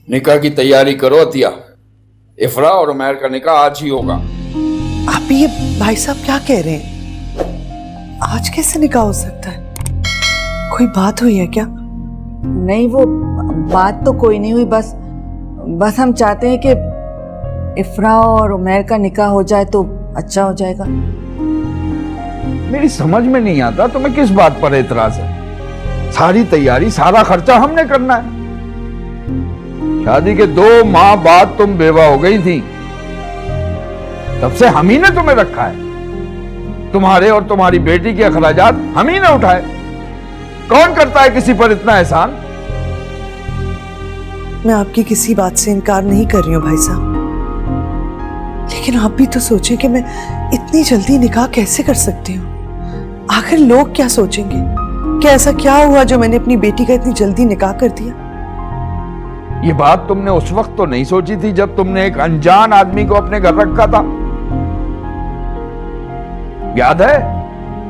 निकाह की तैयारी करो अतिया। इफ्रा और उमैर का निकाह आज ही होगा। आप ये भाई साहब क्या कह रहे हैं? आज कैसे निकाह हो सकता है? कोई बात हुई है क्या? नहीं, वो बात तो कोई नहीं हुई, बस हम चाहते हैं कि इफ्रा और उमैर का निकाह हो जाए तो अच्छा हो जाएगा। मेरी समझ में नहीं आता तुम्हें किस बात पर एतराज है। सारी तैयारी, सारा खर्चा हमने करना है। शादी के 2 माह बाद तुम बेवा हो गई थी, तब से हम ही ने तुम्हें रखा है। तुम्हारे और तुम्हारी बेटी के अखराजात हम ही ने उठाए। कौन करता है किसी पर इतना एहसान? मैं आपकी किसी बात से इनकार नहीं कर रही हूँ भाई साहब, लेकिन आप भी तो सोचें कि मैं इतनी जल्दी निकाह कैसे कर सकती हूँ। आखिर लोग क्या सोचेंगे कि ऐसा क्या हुआ जो मैंने अपनी बेटी का इतनी जल्दी निकाह कर दिया। ये बात तुमने उस वक्त तो नहीं सोची थी जब तुमने एक अनजान आदमी को अपने घर रखा था। याद है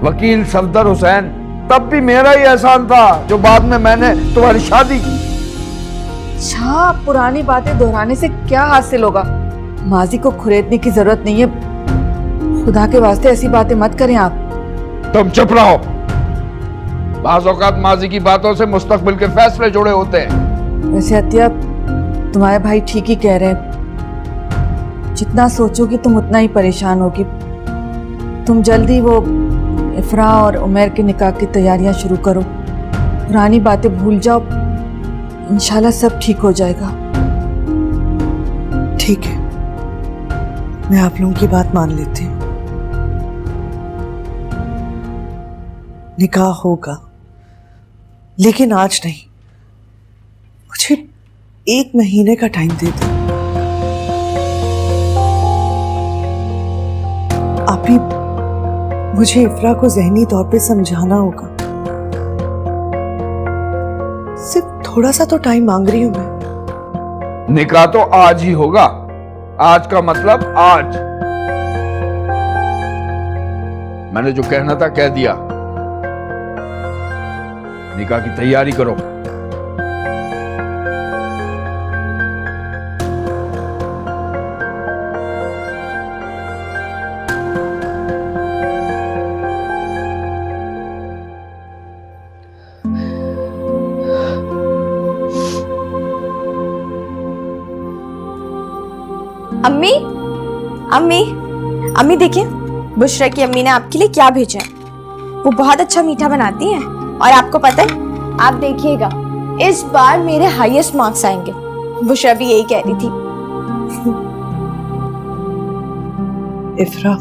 वकील सफदर हुसैन? तब भी मेरा ही एहसान था जो बाद में मैंने तुम्हारी शादी की। अच्छा, पुरानी बातें दोहराने से क्या हासिल होगा? माजी को खुरेदने की जरूरत नहीं है। खुदा के वास्ते ऐसी बातें मत करें आप। तुम चुप रहो। बाज़ औक़ात माजी की बातों से मुस्तकबिल के फैसले जुड़े होते हैं। वैसे अतिया, तुम्हारे भाई ठीक ही कह रहे हैं। जितना सोचोगी तुम उतना ही परेशान होगी। तुम जल्दी वो इफ्रा और उमैर के निकाह की तैयारियां शुरू करो। पुरानी बातें भूल जाओ, इंशाल्लाह सब ठीक हो जाएगा। ठीक है, मैं आप लोगों की बात मान लेती हूँ। निकाह होगा, लेकिन आज नहीं। मुझे 1 महीने का टाइम दे दो। आप भी मुझे इफ्रा को ज़हनी तौर पे समझाना होगा। सिर्फ थोड़ा सा तो टाइम मांग रही हूं मैं। निकाह तो आज ही होगा। आज का मतलब आज। मैंने जो कहना था कह दिया। निकाह की तैयारी करो। अम्मी, अम्मी, अम्मी देखिए, बुशरा की अम्मी ने आपके लिए क्या भेजा है। वो बहुत अच्छा मीठा बनाती हैं और आपको पता है, आप देखिएगा इस बार मेरे हाईएस्ट मार्क्स आएंगे। बुशरा भी यही कह रही थी। इफ्रा,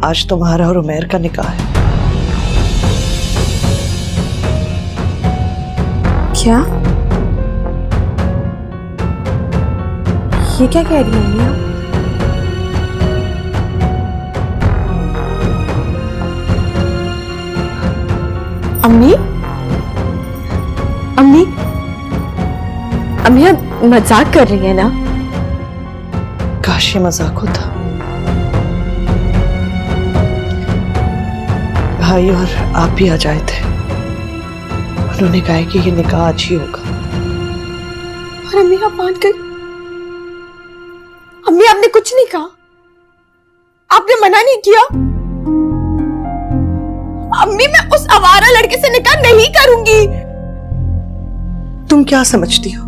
आज तुम्हारा और उमैर का निकाह है। क्या? ये क्या कह रही हैं आप? अम्मी, अम्मी, अम्मी आप मजाक कर रही हैं ना? काश ये मजाक होता। भाई और आप भी आ जाए थे। उन्होंने कहा कि ये निकाह आज ही होगा। और अम्मी आप मान गई? अम्मी आपने कुछ नहीं कहा? आपने मना नहीं किया? अम्मी मैं उस आवारा लड़के से निकाह नहीं करूंगी। तुम क्या समझती हो?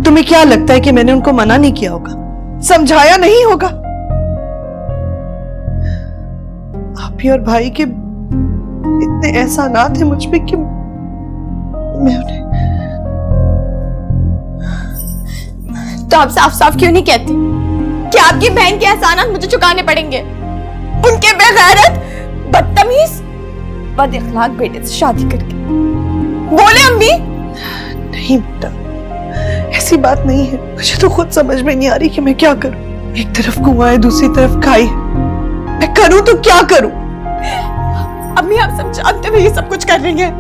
तुम्हें क्या लगता है कि मैंने उनको मना नहीं किया होगा, समझाया नहीं होगा? आप ही और भाई के इतने एहसानात हैं मुझ पे कि मैं उन्हें। तो आप साफ साफ क्यों नहीं कहते कि आपकी बहन के एहसानात मुझे चुकाने पड़ेंगे? उनके बेगैरत, बदतमीज, बद इखलाक बेटे से शादी करके। बोले अम्मी। नहीं बेटा, ऐसी बात नहीं है। मुझे तो खुद समझ में नहीं आ रही कि मैं क्या करूं। एक तरफ कुआं है, दूसरी तरफ खाई। मैं करूं तो क्या करूं? अम्मी आप सब जानते हुए ये सब कुछ कर रही हैं।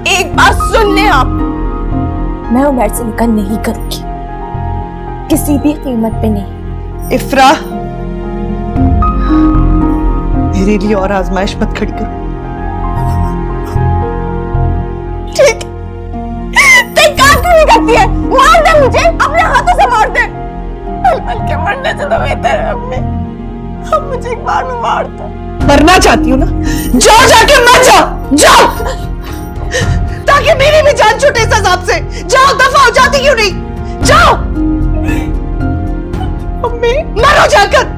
एक बात सुन ले आप, मैं उमर से निकाह नहीं करूंगी, किसी भी कीमत पे नहीं। इफ्रा, मेरे लिए और आजमाइश मत खड़ी करो। ठीक, तो काम क्यों नहीं करती है? मुझे अपने हाथों से मार दे। पल के मरने से तो बेहतर है अम्मी, अब मुझे एक बार में मार दो। मरना चाहती हूँ ना, जाओ जाके मर जाओ, जाओ, ताकि मेरी भी जान छूटे इस अजाब से। जाओ, दफा हो जाती क्यों नहीं? जाओ अम्मी, मरो जाकर।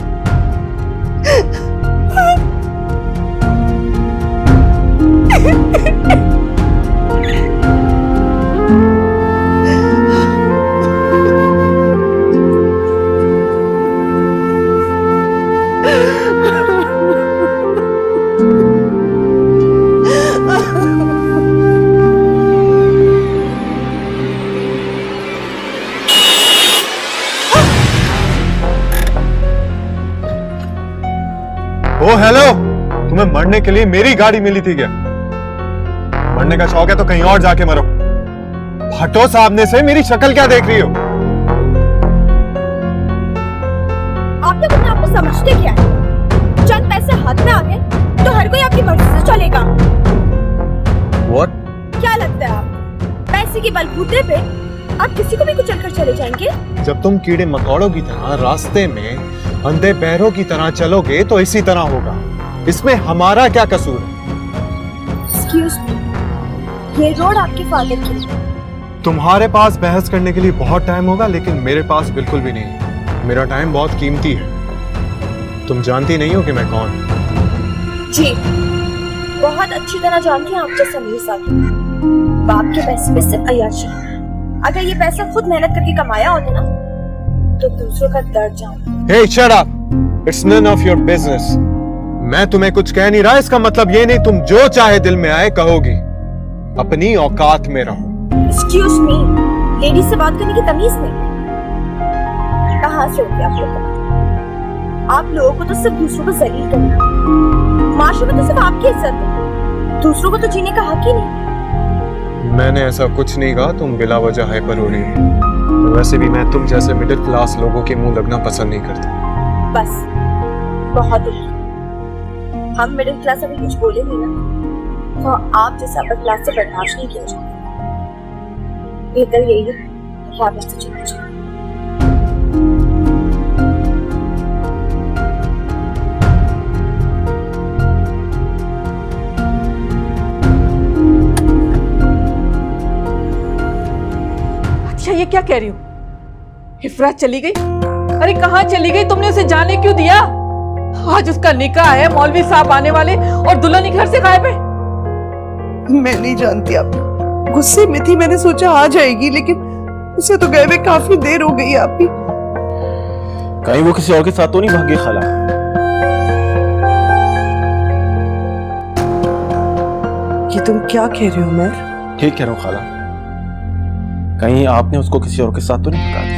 ओ हेलो, तुम्हें मरने के लिए मेरी गाड़ी मिली थी क्या? मरने का शौक है तो कहीं और जाके मरो। हटो सामने से, मेरी शक्ल क्या देख रही हो? आप लोग अपने आप को समझते क्या है? चंद पैसे हाथ में आ गए तो हर कोई आपकी मर्जी से चलेगा। What? क्या लगता है आपको पैसे के बलबूते पे आप किसी को भी कुचल कर चले जाएंगे? जब तुम कीड़े मकोड़ों की तरह रास्ते में अंधे पैरों की तरह चलोगे तो इसी तरह होगा। इसमें हमारा क्या कसूर है? Excuse me, ये रोड आपके फादर की है। तुम्हारे पास बहस करने के लिए बहुत टाइम होगा, लेकिन मेरे पास बिल्कुल भी नहीं। मेरा टाइम बहुत कीमती है। तुम जानती नहीं हो कि मैं कौन? जी, बहुत अच्छी तरह जानती हैं आप जैसा मेरे साथ बाप के पैसे पे सिर्फ अय्याशी। अगर ये पैसा खुद मेहनत करके कमाया होता ना तो दूसरों का दर्द जान। Hey, shut up! It's none of your business. मैं तुम्हें कुछ कह नहीं रहा, इसका मतलब ये नहीं तुम जो चाहे दिल में आए कहोगी। अपनी औकात में रहो। Excuse me, लेडी से बात करने की तमीज नहीं। कहाँ से होगी आप लोग? आप लोगों को तो सिर्फ दूसरों को जलील करना, माशरे में तो सिर्फ आपकी इज्जत है, दूसरों को तो जीने का हक ही नहीं। मैंने ऐसा कुछ नहीं कहा, तुम बिला वजह हाइपर हो रही हो। वैसे भी मैं तुम जैसे मिडिल क्लास लोगों के मुंह लगना पसंद नहीं करता। बस बहुत हुआ। हम मिडिल क्लास अभी कुछ बोले नहीं ना, तो आप जैसे अपर क्लास से बर्दाश्त नहीं किया जाता। बेहतर यही है कि आप ऐसे चलना चाहिए। अच्छा, ये क्या कह रही हो? इफरा चली गई? अरे कहाँ चली गई? तुमने उसे जाने क्यों दिया? आज उसका निकाह है, मौलवी साहब आने वाले और दुल्हन ही घर से गायब है। मैं नहीं जानती, आप गुस्से में थी, मैंने सोचा आ जाएगी, लेकिन उसे तो गए हुए काफी देर हो गई। आप भी कहीं वो किसी और के साथ तो नहीं भाग गई खाला? ये तुम क्या कह रहे हो उमर? ठीक कह रहा हूँ खाला, कहीं आपने उसको किसी और के साथ तो नहीं भगा दिया?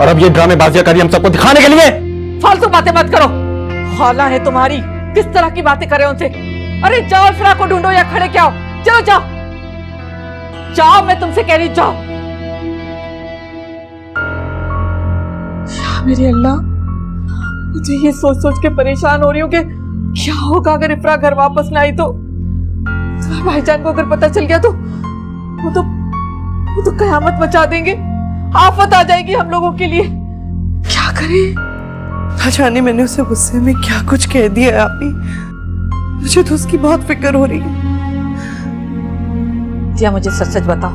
और अब ये ड्रामेबाजियां करी हम सबको दिखाने के लिए? फालतू बातें मत करो। खाला है तुम्हारी, किस तरह की बातें करे उनसे? अरे जाओ, इफरा को ढूंढो या खड़े क्या हो, चलो जाओ जाओ, मैं तुमसे कह रही जाओ। या मेरे अल्लाह, मुझे ये सोच सोच के परेशान हो रही हूँ कि क्या होगा अगर इफरा घर वापस ना आई तो? भाईजान को अगर पता चल गया तो वो तो कयामत मचा देंगे, आफत आ जाएगी हम लोगों के लिए। क्या करें? ना जाने मैंने उसे गुस्से में क्या कुछ कह दिया है। आप ही, मुझे तो उसकी बहुत फिक्र हो रही है। या मुझे सच सच बताओ,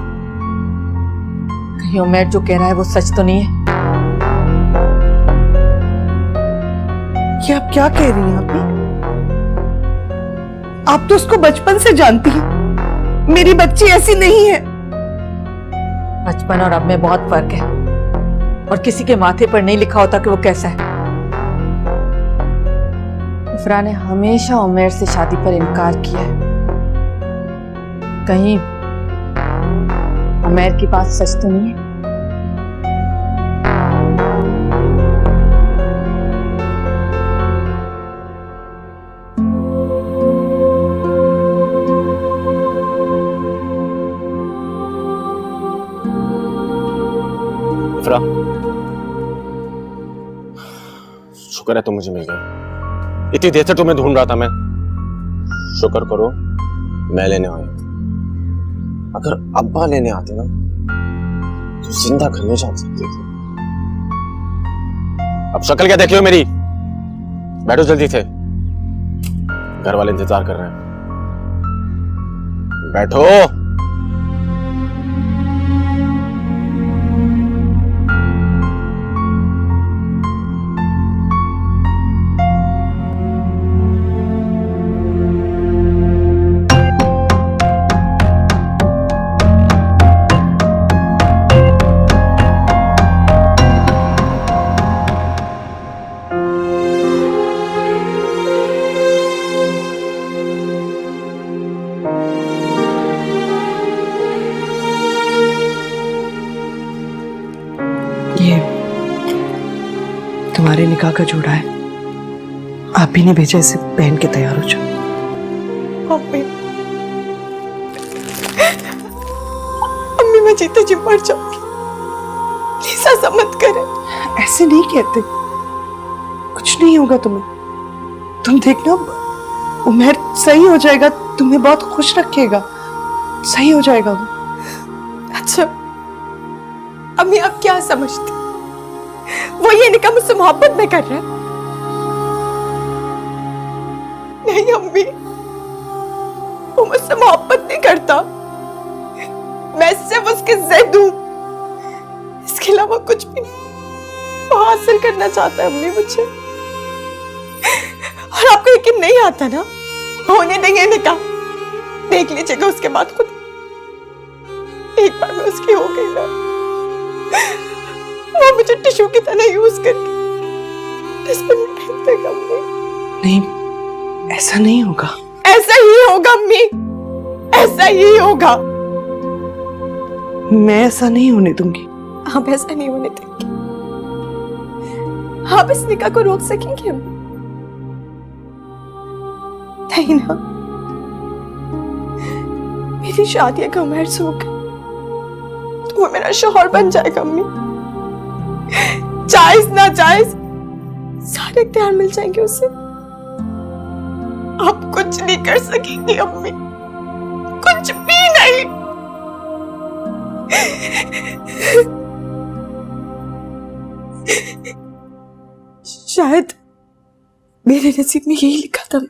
कहीं उमर जो कह रहा है वो सच तो नहीं है? ये आप क्या कह रही हैं? आप तो उसको बचपन से जानती हैं। मेरी बच्ची ऐसी नहीं है। बचपन और अब में बहुत फर्क है, और किसी के माथे पर नहीं लिखा होता कि वो कैसा है। इफरा ने हमेशा उमर से शादी पर इनकार किया है। कहीं उमर की बात सच तो नहीं है? इफरा, शुक्र है तुम मुझे मिल गए। इतनी देर से तुम्हें ढूंढ रहा था मैं। शुक्र करो मैं लेने आया। अगर अब्बा लेने आते ना तो जिंदा करने जा सकती थी। अब शक्ल क्या देखी हो मेरी? बैठो जल्दी से, घर वाले इंतजार कर रहे हैं। बैठो। ये तुम्हारे निकाह का जोड़ा है, आप ही ने भेजा, इसे पहन के तैयार हो जाओ। अम्मी, अम्मी मैं जीते जी मर जाऊंगी, प्लीज ऐसा मत करे। ऐसे नहीं कहते, कुछ नहीं होगा तुम्हें। तुम देखना, उमर सही हो जाएगा, तुम्हें बहुत खुश रखेगा, सही हो जाएगा वो। अच्छा अम्मी, आप क्या समझती? वो ये निकाह मुझसे मोहब्बत में कर रहा है? नहीं अम्मी, वो मुझसे मोहब्बत नहीं करता, मैं सिर्फ उसकी जिद हूं, इसके अलावा कुछ भी नहीं। वो हासिल करना चाहता है अम्मी मुझे, और आपको यकीन नहीं आता ना? होने देंगे निकाह, देख लीजिएगा उसके बाद खुद। एक बार मैं उसकी हो गई ना, वो मुझे टिश्यू की तरह यूज करके डस्टबिन में फेंक देगा अम्मी। नहीं, ऐसा नहीं होगा। ऐसा ही होगा अम्मी, ऐसा ही होगा। मैं ऐसा नहीं होने दूंगी। आप ऐसा नहीं होने देंगे? आप इस निकाह को रोक सकेंगे अम्मी? नहीं ना? मेरी शादी अगर उमर से होगा तो वो मेरा शौहर बन जाएगा अम्मी। जायज ना जायज सारे इख्तियार मिल जाएंगे उसे। आप कुछ नहीं कर सकेंगी अम्मी, कुछ भी नहीं। शायद मेरे नसीब में यही लिखा था।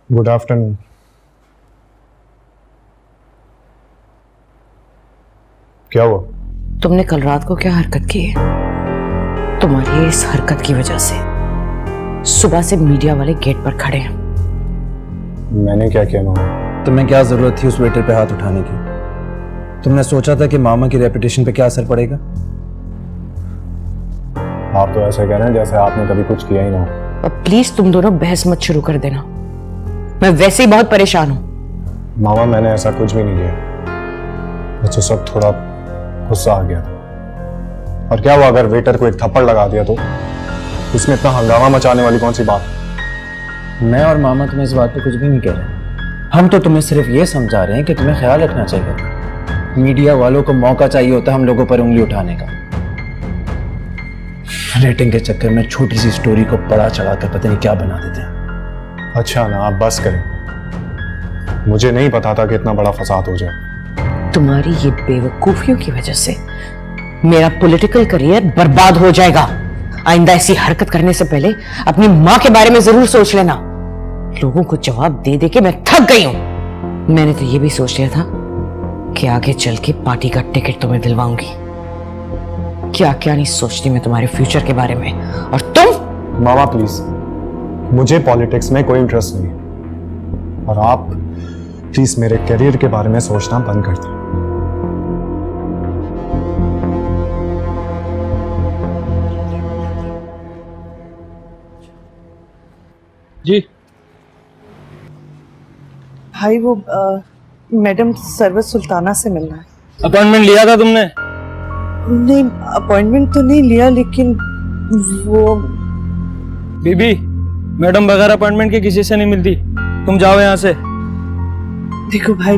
Good afternoon. क्या हुआ? तुमने कल रात को क्या हरकत की है? तुम्हारी इस हरकत की वजह से सुबह से मीडिया वाले गेट पर खड़े हैं। मैंने क्या किया मामा? तुम्हें क्या जरूरत थी उस वेटर पे हाथ उठाने की? तुमने सोचा था कि मामा की रेपुटेशन पे क्या असर पड़ेगा? आप तो ऐसे कह रहे हैं जैसे आपने कभी कुछ किया ही ना हो। अब प्लीज तुम दोनों बहस मत शुरू कर देना, मैं वैसे ही बहुत परेशान हूं। मामा मैंने ऐसा कुछ भी नहीं किया, मुझे सब थोड़ा गुस्सा आ गया था। और क्या हुआ अगर वेटर को एक थप्पड़ लगा दिया तो? इसमें इतना हंगामा मचाने वाली कौन सी बात? मैं और मामा तुम्हें इस बात पे कुछ भी नहीं कह रहे। हम तो तुम्हें सिर्फ ये समझा रहे हैं कि तुम्हें ख्याल रखना चाहिए। मीडिया वालों को मौका चाहिए होता है हम लोगों पर उंगली उठाने का। रेटिंग के चक्कर में छोटी सी स्टोरी को बड़ा चढ़ाकर पता नहीं क्या बना देते हैं। अच्छा ना, आप बस करें, मुझे नहीं पता था कि इतना बड़ा फसाद हो जाए। तुम्हारी ये बेवकूफियों की वजह से मेरा पॉलिटिकल करियर बर्बाद हो जाएगा। आइंदा ऐसी हरकत करने से पहले अपनी माँ के बारे में जरूर सोच लेना। लोगों को जवाब दे दे के मैं थक गई हूं। मैंने तो ये भी सोच लिया था कि आगे चल के पार्टी का टिकट तुम्हें दिलवाऊंगी। क्या क्या नहीं सोचती मैं तुम्हारे फ्यूचर के बारे में। और तुम? मामा प्लीज, मुझे पॉलिटिक्स में कोई इंटरेस्ट नहीं है, और आप प्लीज मेरे करियर के बारे में सोचना बंद कर दें। जी भाई वो मैडम सरवत सुल्ताना से मिलना है। अपॉइंटमेंट लिया था तुमने? नहीं, अपॉइंटमेंट तो नहीं लिया, लेकिन वो बीबी, मैडम बगैर अपॉइंटमेंट के किसी से नहीं मिलती। तुम जाओ यहाँ से। देखो भाई,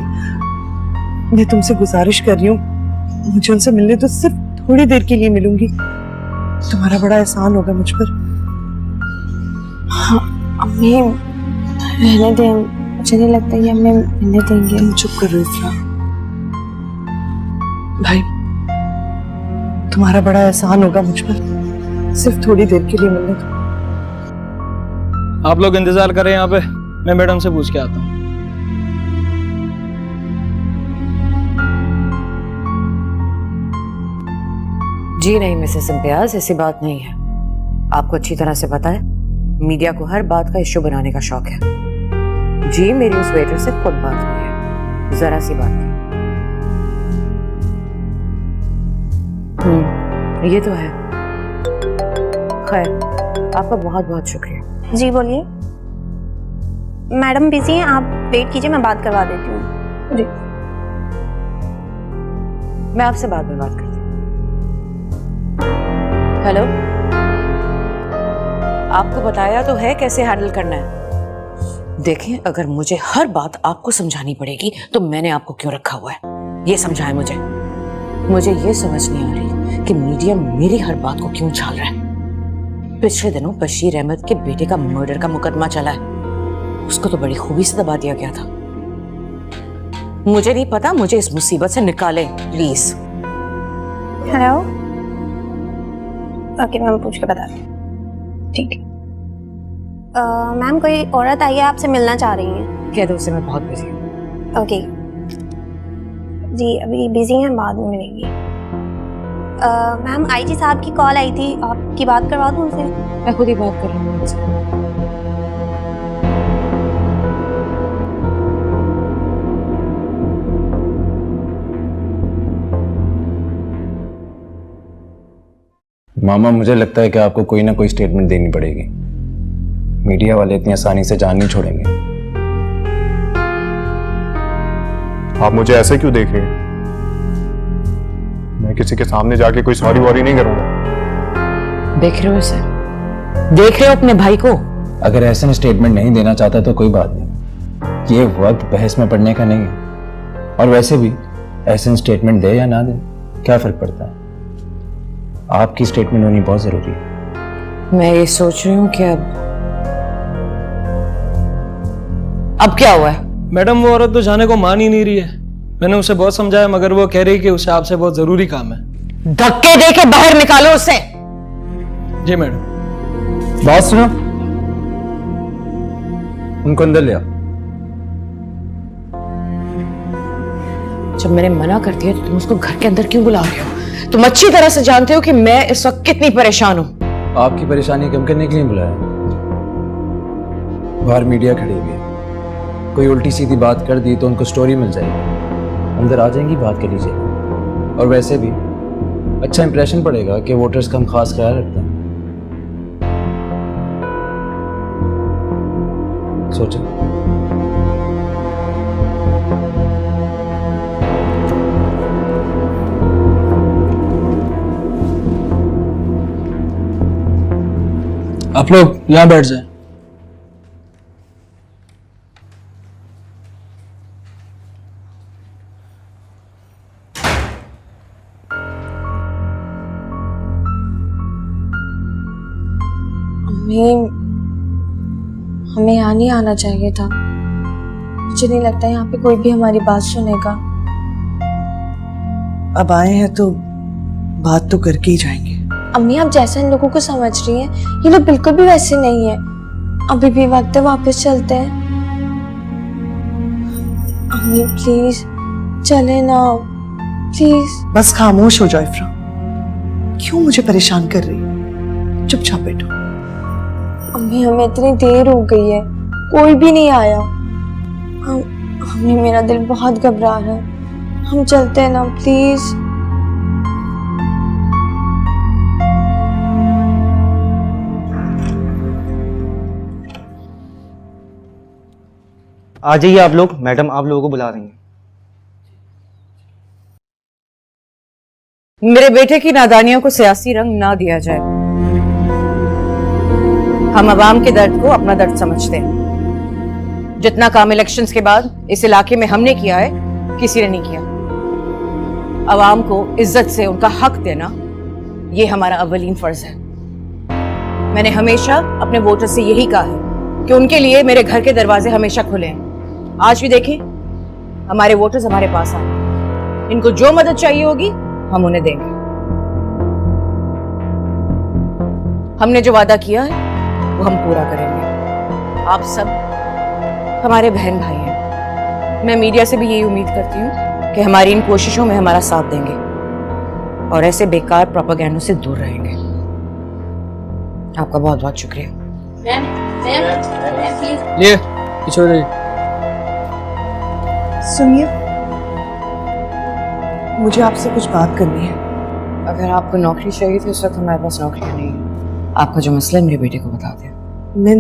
मैं तुमसे गुजारिश कर रही हूँ, मुझे उनसे मिलने तो सिर्फ थोड़ी देर के लिए मिलूंगी। तुम्हारा बड़ा एहसान होगा मुझ पर। हाँ अम्मी, रहने दें, मुझे नहीं लगता ये हमें मिलने देंगे। तुम चुप करो इफ्रा। भाई, तुम्हारा बड़ा एहसान होगा मुझ पर, सिर्फ थोड़ी देर के लिए मिलने दो। आप लोग इंतजार करें यहाँ पे, मैं मैडम से पूछ के आता हूँ। जी नहीं मिसेस इम्तियाज, ऐसी बात नहीं है। आपको अच्छी तरह से पता है मीडिया को हर बात का इश्यू बनाने का शौक है। जी मेरी उस वेटर से खुद बात हुई है, जरा सी बात नहीं। ये तो है। खैर, आपका बहुत बहुत शुक्रिया। जी बोलिए। मैडम बिजी हैं, आप वेट कीजिए, मैं बात करवा देती हूँ। जी मैं आपसे बाद में बात करती हूँ। हेलो, आपको बताया तो है कैसे हैंडल करना है। देखें, अगर मुझे हर बात आपको समझानी पड़ेगी तो मैंने आपको क्यों रखा हुआ है, ये समझाएं मुझे। मुझे ये समझ नहीं आ रही कि मीडिया मेरी हर बात को क्यों छाल रहा है। पिछले दिनों बशीर अहमद के बेटे का मर्डर का मुकदमा चला है, उसको तो बड़ी खूबी से दबा दिया गया था। मुझे नहीं पता, मुझे इस मुसीबत से निकालें प्लीज। हेलो, ओके मैम, पूछ के बताती हूँ। ठीक है। मैम, कोई औरत आई है, आपसे मिलना चाह रही है। कह दो उसे मैं बहुत बिजी हूँ। ओके जी, अभी बिजी हैं, बाद में मिलेंगी। मैम, आईजी साहब की कॉल आई थी, आपकी बात करवा दूँ उनसे? मैं खुद ही बात कर रही हूँ उनसे। मामा, मुझे लगता है कि आपको कोई ना कोई स्टेटमेंट देनी पड़ेगी। मीडिया वाले इतनी आसानी से जान नहीं छोड़ेंगे। आप मुझे ऐसे क्यों देख रहे हैं? मैं किसी के सामने जाके कोई सॉरी वॉरी नहीं करूंगा। देख रहे हो इसे? देख रहे हो अपने भाई को? अगर ऐसे में स्टेटमेंट नहीं देना चाहता तो कोई बात नहीं, ये वक्त बहस में पड़ने का नहीं है। और वैसे भी ऐसे स्टेटमेंट दे या ना दे, क्या फर्क पड़ता है? आपकी स्टेटमेंट होनी बहुत जरूरी है। मैं ये सोच रही हूँ कि अब क्या हुआ है? मैडम, वो औरत तो जाने को मान ही नहीं रही है। मैंने उसे बहुत समझाया, मगर वो कह रही कि उसे आपसे बहुत जरूरी काम है। धक्के दे के बाहर निकालो उसे। जी मैडम। बात सुनो, उनको अंदर ले आओ। जब मैंने मना कर दिया तो तुम उसको घर के अंदर क्यों बुला रहे हो? तुम अच्छी तरह से जानते हो कि मैं इस वक्त कितनी परेशान हूं। आपकी परेशानी कम करने के लिए बुलाया। बाहर मीडिया खड़ी हुई है, कोई उल्टी सीधी बात कर दी तो उनको स्टोरी मिल जाएगी, अंदर आ जाएंगी, बात कर लीजिए। और वैसे भी अच्छा इंप्रेशन पड़ेगा कि वोटर्स का हम खास ख्याल रखते हैं। सोचो। आप लोग यहाँ बैठ जाए। हमें यहाँ नहीं आना चाहिए था। मुझे नहीं लगता यहाँ पे कोई भी हमारी बात सुनेगा। अब आए हैं तो बात तो करके ही जाएंगे। अम्मी, आप जैसा इन लोगों को समझ रही हैं, ये लोग बिल्कुल भी वैसे नहीं है। अभी भी वक्त है, वापस चलते हैं। अम्मी प्लीज चले ना, प्लीज। बस खामोश हो जाओ इफ्रा, क्यों मुझे परेशान कर रही हो? चुपचाप बैठो। अम्मी, हमें इतनी देर हो गई है, कोई भी नहीं आया। हमें, मेरा दिल बहुत घबरा रहा है। हम चलते हैं ना, प्लीज। आ जाइए आप लोग, मैडम आप लोगों को बुला रही हैं। मेरे बेटे की नादानियों को सियासी रंग ना दिया जाए। हम अवाम के दर्द को अपना दर्द समझते हैं। जितना काम इलेक्शंस के बाद इस इलाके में हमने किया है, किसी ने नहीं किया। अवाम को इज्जत से उनका हक देना ये हमारा अव्वलीन फर्ज है। मैंने हमेशा अपने वोटर से यही कहा है कि उनके लिए मेरे घर के दरवाजे हमेशा खुले हैं। आज भी देखें, हमारे वोटर्स हमारे पास आए, इनको जो मदद चाहिए होगी हम उन्हें देंगे। हमने जो वादा किया है वो हम पूरा करेंगे। आप सब हमारे बहन भाई हैं। मैं मीडिया से भी यही उम्मीद करती हूँ कि हमारी इन कोशिशों में हमारा साथ देंगे और ऐसे बेकार प्रोपेगेंडा से दूर रहेंगे। आपका बहुत बहुत शुक्रिया। ये पीछे हो जाइए। सुनिए, मुझे आपसे कुछ बात करनी है। अगर आपको नौकरी चाहिए तो इस वक्त हमारे पास नौकरी नहीं है। आपका जो मसला है मेरे बेटे को बता दें। मैं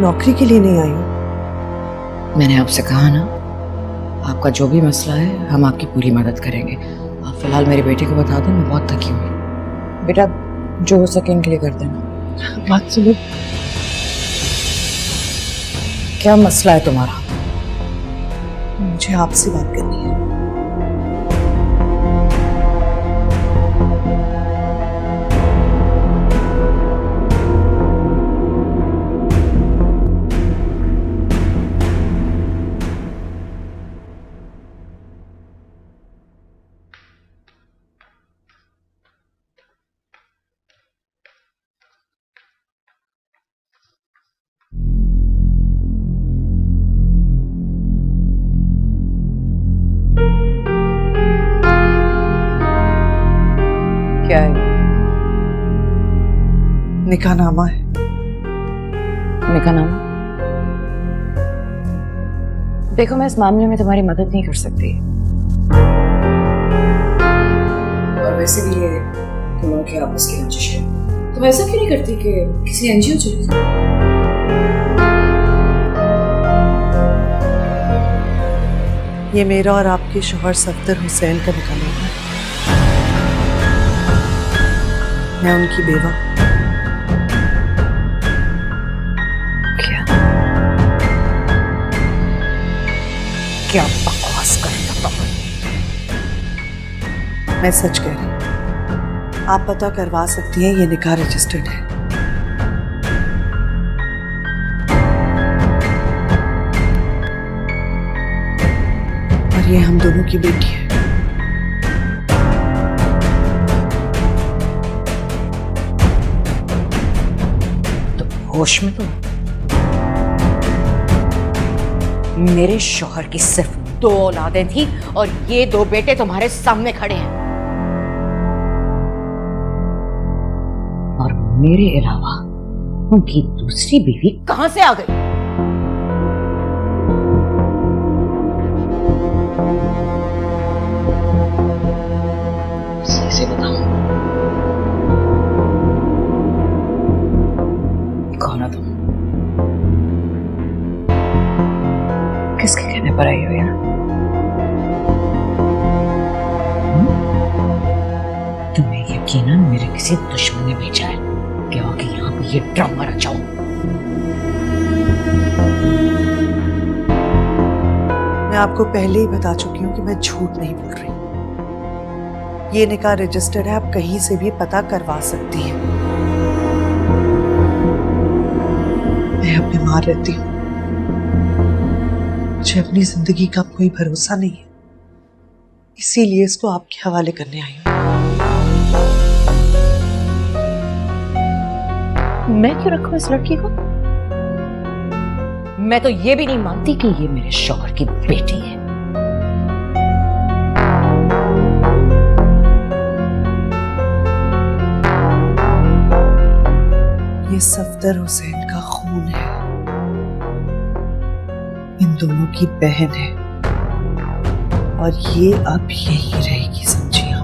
नौकरी के लिए नहीं आई हूँ। मैंने आपसे कहा ना, आपका जो भी मसला है हम आपकी पूरी मदद करेंगे। आप फिलहाल मेरे बेटे को बता दें, मैं बहुत थकी हुई। बेटा जो हो सके इनके लिए कर देना। बात सुनो, क्या मसला है तुम्हारा? मुझे आपसे बात करनी है। क्या है? निकाहनामा है। निकाहनामा? देखो, मैं इस मामले में तुम्हारी मदद नहीं कर सकती, और वैसे भी ये तुम लोगों की आपस की रंजिश है। तुम ऐसा क्यों नहीं करती कि किसी एनजीओ चली जाओ? ये मेरा और आपके शौहर सफदर हुसैन का निकाहनामा है। मैं उनकी बेवा। क्या बकवास कर रही हो तुम? मैं सच कह रही हूँ। आप पता करवा सकती हैं, ये निकाह रजिस्टर्ड है। और ये हम दोनों की बेटी है। होश में तो मेरे शौहर की सिर्फ 2 औलादें थी और ये 2 बेटे तुम्हारे सामने खड़े हैं, और मेरे अलावा उनकी दूसरी बीवी कहां से आ गई? सही से बताओ, कौन हो तुम? किसके कहने पर आई हो यहाँ? तुम्हें यकीनन मेरे किसी दुश्मन ने भेजा है क्योंकि यहाँ पे ये ड्रामा रचाओ। मैं आपको पहले ही बता चुकी हूँ कि मैं झूठ नहीं बोल रही। ये निकाह रजिस्टर्ड है, आप कहीं से भी पता करवा सकती हैं। मैं अब बीमार रहती हूँ, मुझे अपनी जिंदगी का कोई भरोसा नहीं है, इसीलिए इसको आपके हवाले करने आई हूँ। मैं क्यों रखूं इस लड़की को? मैं तो ये भी नहीं मानती कि ये मेरे शौहर की बेटी है। ये सफदर हुसैन का खून है, इन दोनों की बहन है, और ये अब यही रहेगी, समझिए आप।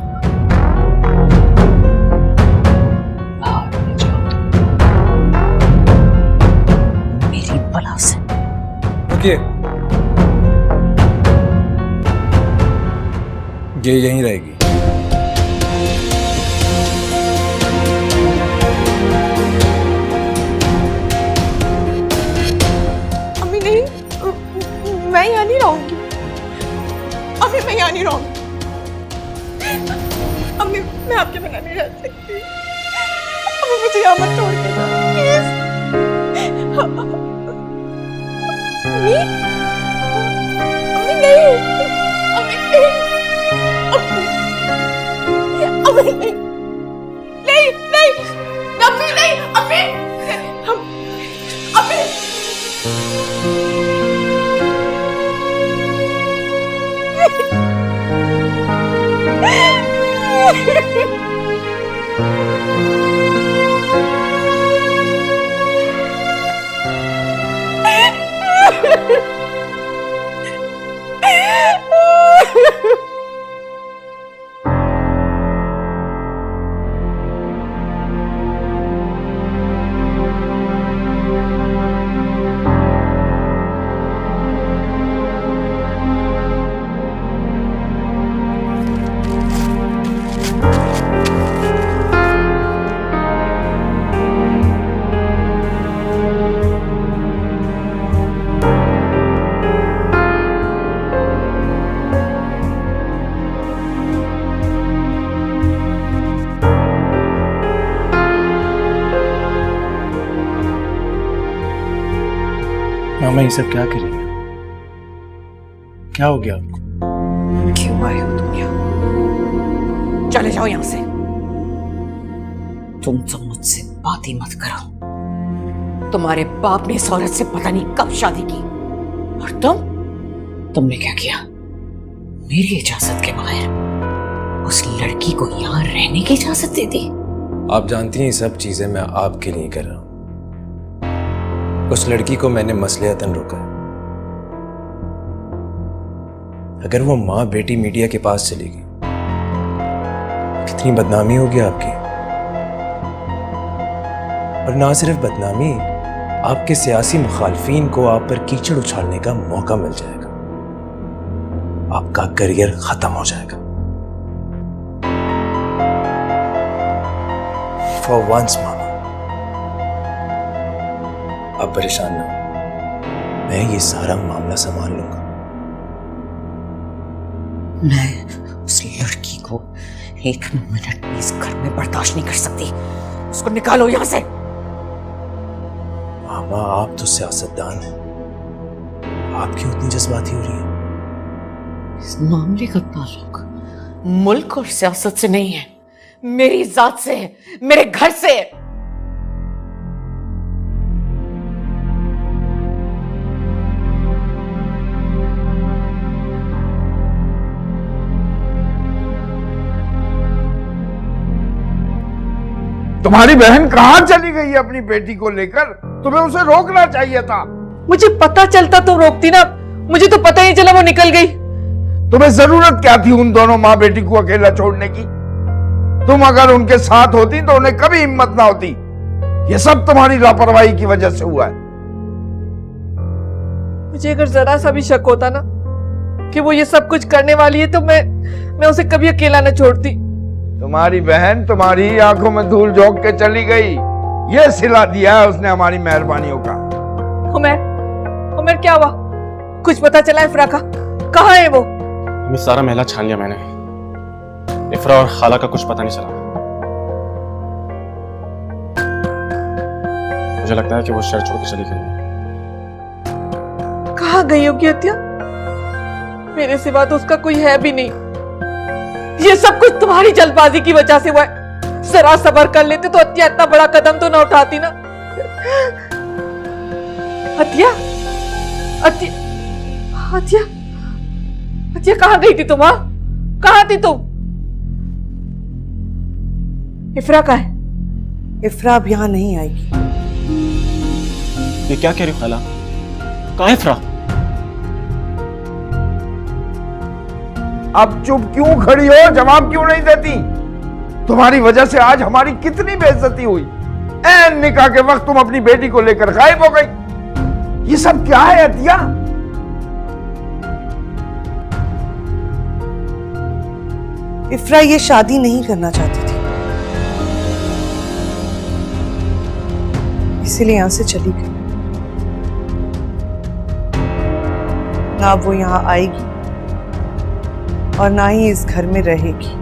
मेरी बला से रुकिए, ये यहीं रहेगी। मैं यहाँ नहीं रहूंगी। अम्मी मैं यहाँ नहीं रहूंगी। अम्मी मैं आपके बिना नहीं रह सकती। अम्मी मुझे यहाँ मत छोड़ के जाओ प्लीज। अम्मी अम्मी नहीं, अम्मी नहीं, अम्मी नहीं, नहीं नहीं, अम्मी नहीं, अम्मी अम्मी मामा ये सब क्या कर रही है? क्या हो गया आपको? क्यों आए हो तुम यहाँ? चले जाओ यहाँ से। तुम तो मुझसे बात ही मत करो। तुम्हारे बाप ने इस औरत से पता नहीं कब शादी की, और तुमने क्या किया? मेरी इजाजत के बगैर उस लड़की को यहाँ रहने की इजाजत दे दी। आप जानती हैं ये सब चीजें मैं आपके लिए कर रहा हूं। उस लड़की को मैंने मसलियतन रोका है। अगर वो माँ बेटी मीडिया के पास चली गई, कितनी बदनामी होगी आपकी। और ना सिर्फ बदनामी, आपके सियासी मुखालफीन को आप पर कीचड़ उछालने का मौका मिल जाएगा। आपका करियर खत्म हो जाएगा। फॉर वंस मामा, आप परेशान ना हो, मैं ये सारा मामला संभाल लूंगा। मैं उस लड़की को एक मिनट भी इस घर में बर्दाश्त नहीं कर सकती। उसको निकालो यहां से। मामा आप तो सियासतदान हैं, आप क्यों इतनी जज्बाती हो रही है? इस मामले का ताल्लुक मुल्क और सियासत से नहीं है, मेरी जात से है, मेरे घर से है। तुम्हारी बहन कहां चली गई है अपनी बेटी को लेकर? तुम्हें उसे रोकना चाहिए था। मुझे पता चलता तो रोकती ना, मुझे तो पता ही नहीं चला वो निकल गई। तुम्हें जरूरत क्या थी उन दोनों माँ बेटी को अकेला छोड़ने की? तुम अगर उनके साथ होती तो उन्हें कभी हिम्मत ना होती। ये सब तुम्हारी लापरवाही की वजह से हुआ है। मुझे अगर जरा सा भी शक होता ना कि वो ये सब कुछ करने वाली है तो मैं उसे कभी अकेला न छोड़ती। तुम्हारी बहन तुम्हारी आंखों में धूल झोंक के चली गई, ये सिला दिया है उसने हमारी मेहरबानियों का। उमर क्या हुआ? कुछ पता चला इफ्रा का? कहाँ है वो? मैं सारा महला छान लिया मैंने। इफ्रा और खाला का कुछ पता नहीं चला। मुझे लगता है कि वो शहर छोड़ के चली गई। कहाँ गई होगी हत्या? मेरे सिवा तो उसका कोई है भी नहीं। ये सब कुछ तुम्हारी जल्दबाजी की वजह से हुआ है। जरा सब्र कर लेते तो हत्या इतना बड़ा कदम तो ना उठाती ना। हत्या हत्या हत्या हत्या कहाँ गई थी तुम? कहाँ थी तुम? इफ्रा कहाँ है? इफ्रा अब यहाँ नहीं आएगी। ये क्या कह रही हो खाला? कहाँ है इफ्रा? अब चुप क्यों खड़ी हो? जवाब क्यों नहीं देती? तुम्हारी वजह से आज हमारी कितनी बेइज्जती हुई। ऐन निकाह के वक्त तुम अपनी बेटी को लेकर गायब हो गई। ये सब क्या है अतिया? इफ्रा ये शादी नहीं करना चाहती थी, इसीलिए यहां से चली गई। ना वो यहाँ आएगी और ना ही इस घर में रहेगी।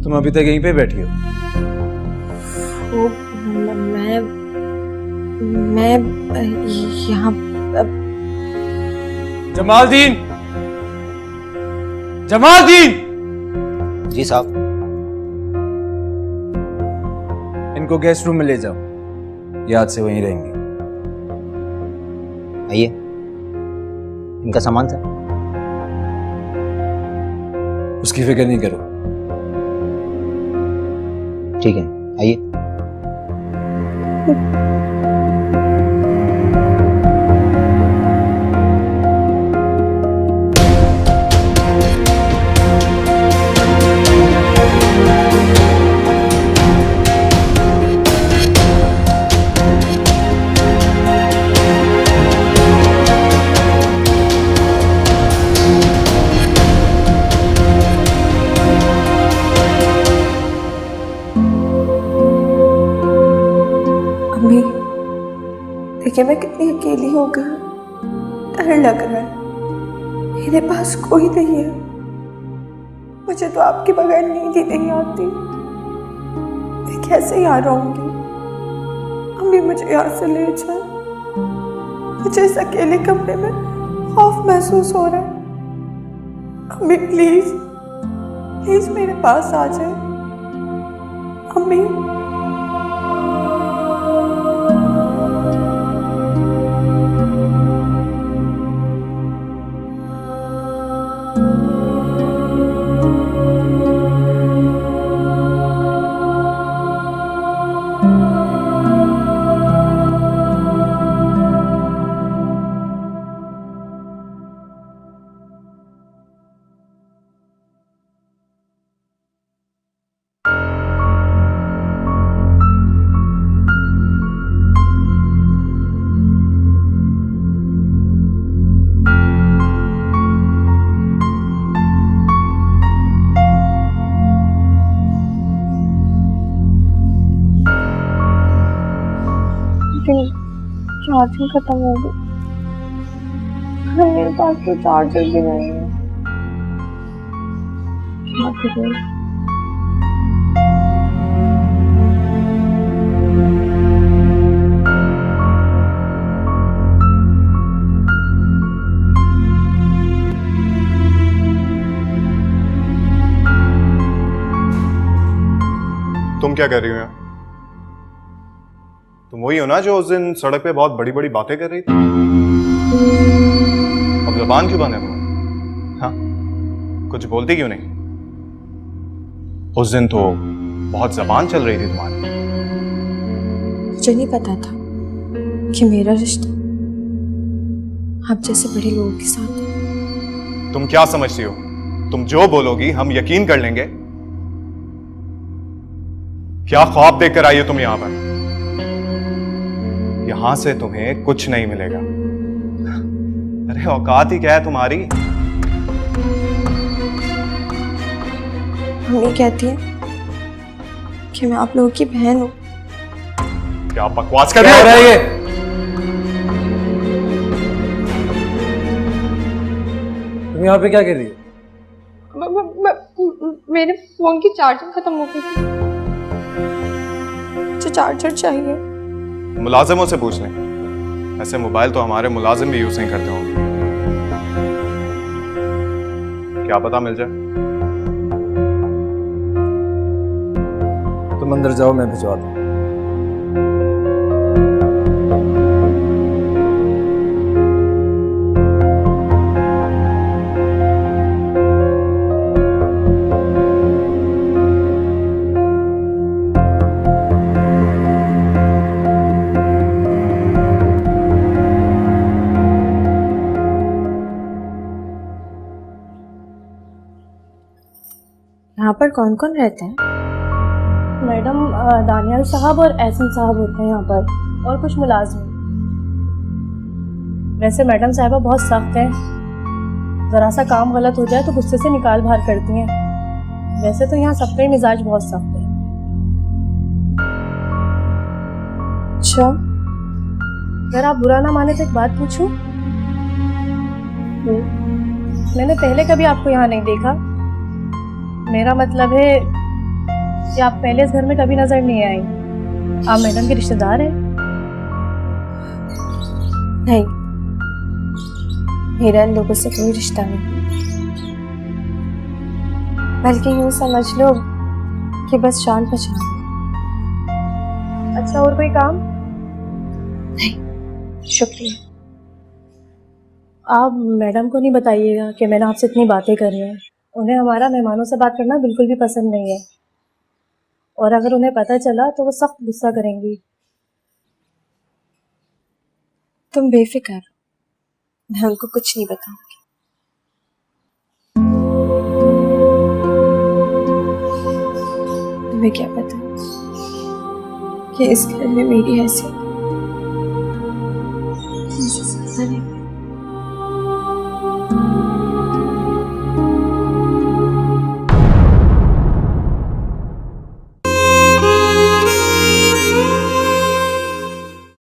तुम अभी तक यहीं पे बैठी हो? वो मैं यहाँ जमालदीन! जमालदीन! जी साहब। इनको गेस्ट रूम में ले जाओ, ये आज से वहीं रहेंगे। आइए, इनका सामान सर। उसकी फिक्र नहीं करो। ठीक है, आइए। अम्मी, देखिए मैं कितनी अकेली हो गई हूँ। डर लग रहा है, मेरे पास कोई नहीं है। मुझे तो आपके बगैर नींद ही नहीं आती। मैं कैसे यहाँ रहूंगी? अम्मी मुझे यहाँ से ले जाए। मुझे इस अकेले कमरे में खौफ महसूस हो रहा है। अम्मी प्लीज प्लीज मेरे पास आ जाए। अम्मी चार्जिंग खत्म हो गई। मेरे पास तो चार्जर भी नहीं है। क्या करूं? तुम क्या कर रही हो यहाँ? तुम वही हो ना जो उस दिन सड़क पे बहुत बड़ी बड़ी बातें कर रही थी? अब जबान क्यों बंद है तुम्हारी? हाँ, कुछ बोलती क्यों नहीं? उस दिन तो बहुत जबान चल रही थी तुम्हारी। मुझे नहीं पता था कि मेरा रिश्ता आप जैसे बड़े लोगों के साथ है। तुम क्या समझती हो? तुम जो बोलोगी हम यकीन कर लेंगे। क्या ख्वाब देखकर आई हो तुम यहां पर? यहां से तुम्हें कुछ नहीं मिलेगा। अरे औकात ही क्या है तुम्हारी? मम्मी कहती है कि मैं आप लोगों की बहन हूं। क्या बकवास कर रही क्या हो रहा है ये? तुम यहाँ पे क्या कर रही हो? मेरे फोन की चार्जिंग खत्म हो गई थी। मुझे चार्जर चाहिए। मुलाजिमों से पूछ लें। ऐसे मोबाइल तो हमारे मुलाजिम भी यूज नहीं करते होंगे। क्या पता मिल जाए। तुम अंदर जाओ, मैं भिजवा दूँ। कौन कौन रहता है? मैडम दानियाल साहब और एहसन साहब होते हैं यहाँ पर, और कुछ मुलाजिम। वैसे मैडम साहिबा बहुत सख्त हैं, ज़रा सा काम गलत हो जाए तो गुस्से से निकाल बाहर करती हैं। वैसे तो यहाँ सबका ही मिजाज बहुत सख्त है। अच्छा, अगर आप बुरा ना माने तो एक बात पूछूं? मैंने पहले कभी आपको यहाँ नहीं देखा। मेरा मतलब है कि आप पहले इस घर में कभी नजर नहीं आई। आप मैडम के रिश्तेदार हैं? नहीं, मेरा इन लोगों से कोई रिश्ता नहीं, बल्कि यूं समझ लो कि बस जान पहचान। अच्छा, और कोई काम? नहीं, शुक्रिया। आप मैडम को नहीं बताइएगा कि मैंने आपसे इतनी बातें करी हैं। उन्हें हमारा मेहमानों से बात करना बिल्कुल भी पसंद नहीं है, और अगर उन्हें पता चला तो वो सख्त गुस्सा करेंगी। तुम बेफिक्र हो, मैं उनको कुछ नहीं बताऊंगी। तुम्हें क्या पता कि इस घर में मेरी हैसियत